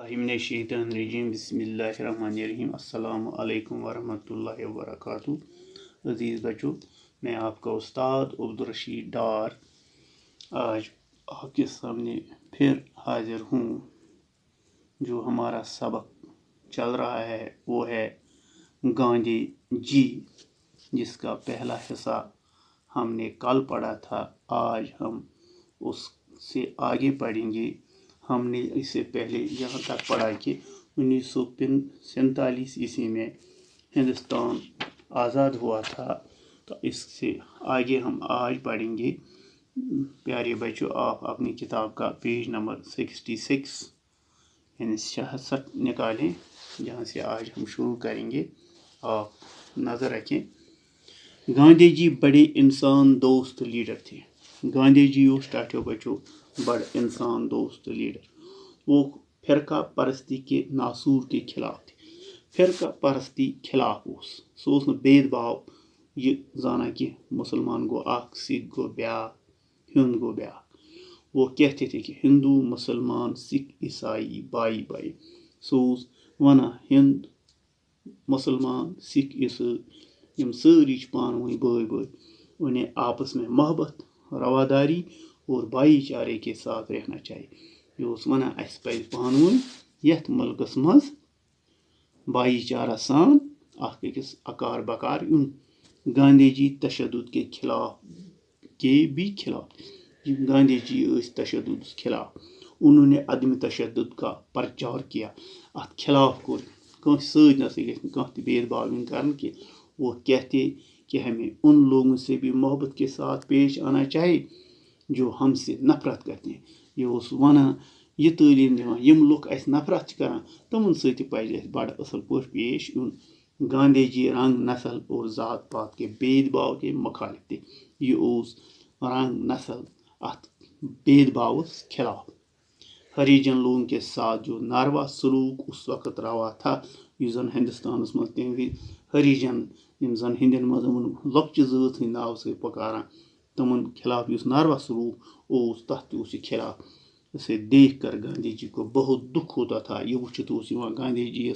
रजीम बिस्मिल्लाहिर्रहमानिर्रहीम अस्सलामु अलैकुम वरहमतुल्लाहि वबरकातुहू। अज़ीज़ बच्चों, मैं आपका उस्ताद अब्दुर्रशीद डार आज आपके सामने फिर हाजिर हूँ। जो हमारा सबक चल रहा है वो है गांधी जी, जिसका पहला हिस्सा हमने कल पढ़ा था। आज हम उससे आगे पढ़ेंगे। हमने इससे पहले यहाँ तक पढ़ा कि 1947 ईस्वी में हिंदुस्तान आज़ाद हुआ था। तो इससे आगे हम आज पढ़ेंगे। प्यारे बच्चों, आप अपनी किताब का पेज नंबर 66 यानी 66 निकालें, जहाँ से आज हम शुरू करेंगे। आप नज़र रखें। गांधी जी बड़े इंसान दोस्त लीडर थे। गांधी जी उस टाटो बच्चों बड़े इंसान दोस्त लीडर। वो फिरका परस्ती के नासूर के खिलाफ थे। फिरका परस्ती खिलाफ सोच भेदभाव ये जाना कि मुसलमान गो अख, Sikh go back, Hind go back. वो कहते थे कि हिंदू मुसलमान सिख ईसाई बाई बाई। सोच वना हिंद मुसलमान सिख ईसाई यम सारी पान वही बाई बाई। उन्हें आपस में मोहब्बत, रवादारी और भाई चारे के साथ रहना चाहिए। यह वन अस पज पान वन यथ मुल्कस मज भाई चारा सान अकिस अकार बकार यून। गांधी जी तशद्दुद के खिलाफ गांधी जी तशद्दुद खिलाफ। उन्होंने अदम तशद्दुद का प्रचार किया। अत खिलाफ कोर सत भेदभाव कर। वो कहते कि हमें उन लोगों से भी मोहब्बत के साथ पेश आना चाहिए जो हमसे नफरत करते हैं। यह वन यह तालीम दिवान यम लोग अस नफरत करान तमन सत पज बड़ असल पे पेश यून। गांधी जी रंग, नस्ल और ज़ात पात के भेदभाव के मुखालिफ थे। यह रंग, नस्ल अत भेदभाव खिलाफ। हरिजन लोगों के साथ जो नारवा सलूक उस वक्त रवा था, जन हिंदुस्तान मज तम हरिजन जन हिंदन मज लक्चि ज़ात हंद नाव से पकारान तमन खिलाफ नारवा सलूक तथ खिलाफ। इसे देख कर गांधी जी को बहुत दुख होता था। ये वुचित गांधी जी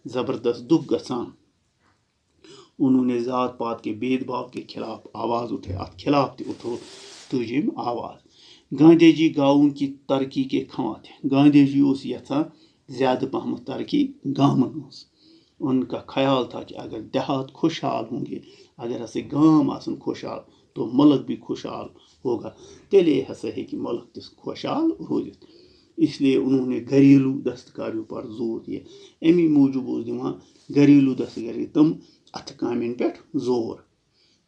जबरदस्त दुख गसान। उन्होंने जात पात के भेदभाव के खिलाफ आवाज उठाई। अत खिलाफ उठो तुझिम आवाज। गांधी जी गाँवों की तरक्की के खवा थे। गांधी जी यथान ज्यादा पहम तरक्की गाँवों। उनका ख्याल था कि अगर देहात खुशहाल होंगे, अगर ऐसे गांव आसन खुशहाल, तो मुल्क भी खुशहाल होगा। तेले हसा है कि मुल्क तिस खुशहाल रोजित। इसलिए उन्होंने घरेलू दस्तकारियों पर जोर दिया। अमी मूजूब दिवान घरेलू दस्तकारी तम अथ कामें पे जोर।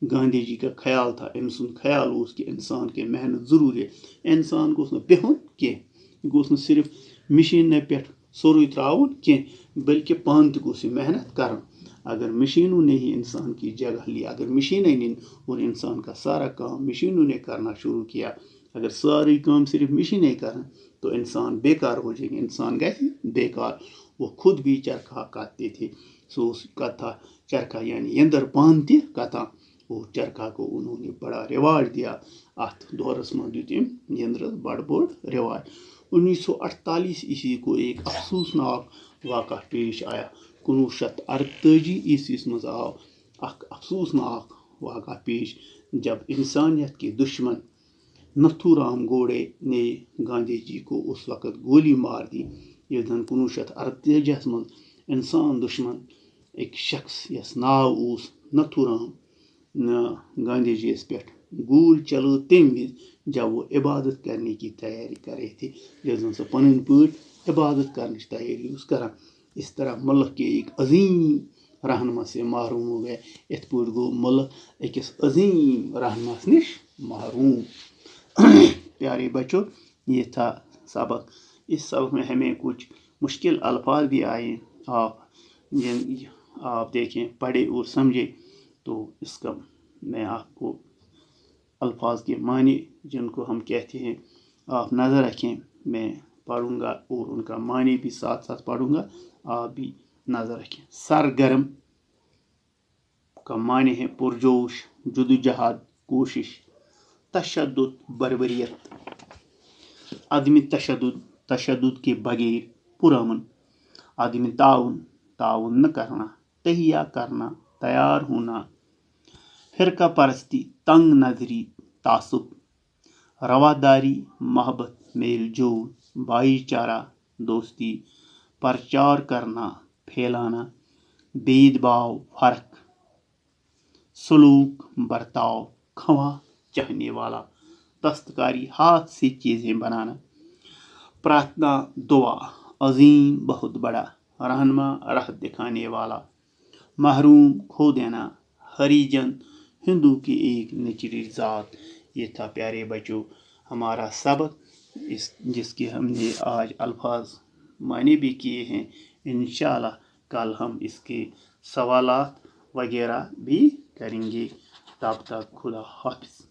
गांधी जी का ख्याल था, अम सुन ख्याल कि इंसान के मेहनत जरूरी है। इंसान गोस बिहुन कह, गोस सिर्फ मशीन पे सोरुई त्राउन कह, बल्कि पान तोस मेहनत कर। अगर मशीनों ने ही इंसान की जगह ली, अगर मशीनें नहीं और इंसान का सारा काम मशीनों ने करना शुरू किया, अगर सारी काम सिर्फ मशीनें करें तो इंसान बेकार हो जाएंगे, इंसान गए बेकार। वो खुद भी चरखा काटते थे। सो कथा चरखा यानी यंदर पान ति कथा। वो चरखा को उन्होंने बड़ा रिवाज दिया। अत दौरस में दुम यंद्रस बड़ बोड़ रिवाज। 1948 ईस्वी को एक अफसोसनाक वाक़ा पेश आया। 1948 ईस्वी मज आव अफसोसनाक वाक़ा पेश, जब इंसानियत के दुश्मन नथुराम गोडे ने गांधी जी को उस वक्त गोली मार दी। ये 1948 मज इंसान दुश्मन एक शख्स यस नाव नथुराम गांधी जी पे गोल चलो तम विज जब वो इबादत करने की तैयारी कर रहे थे। जब सो पन पट इबादत करने की तैयारी कर। इस तरह मुल्क के एक अजीम रहनमा से महरूम हो गए। इत पे गो मुल्क अकिस अजीम रहनमा नश महरूम। प्यारे बच्चों, ये था सबक। इस सबक में हमें कुछ मुश्किल अल्फाज भी आए। आप देखें, पढ़े और समझे तो इसका मैं आपको अल्फाज के मानी जिनको हम कहते हैं आप नज़र रखें। मैं पढ़ूंगा और उनका मानी भी साथ साथ पढ़ूंगा, आप भी नज़र रखें। सरगर्म का मानी है पुरजोश, जुदोजहद, कोशिश। तशद्दुद बर्बरियत, अदमी तशद्दुद के बगैर پرامن، عدم تعاون نہ کرنا، تہیہ کرنا، تیار ہونا، فرقہ پرستی، تنگ نظری، تعصب، رواداری، محبت، میل جول، بھائی چارہ، دوستی، پرچار کرنا، پھیلانا، بید باؤ، فرق، سلوک، برتاؤ، کھواں چاہنے والا، دستکاری، ہاتھ سے چیزیں بنانا، پرارتھنا، دعا، عظیم، بہت بڑا، رہنما، راہ دکھانے والا، محروم، کھو دینا، ہریجن، ہندو کی ایک نچلی ذات۔ یہ تھا پیارے بچوں ہمارا سبق، جس کے ہم نے آج الفاظ معنی بھی کیے ہیں۔ انشاءاللہ کل ہم اس کے سوالات وغیرہ بھی کریں گے۔ تب تک خدا حافظ۔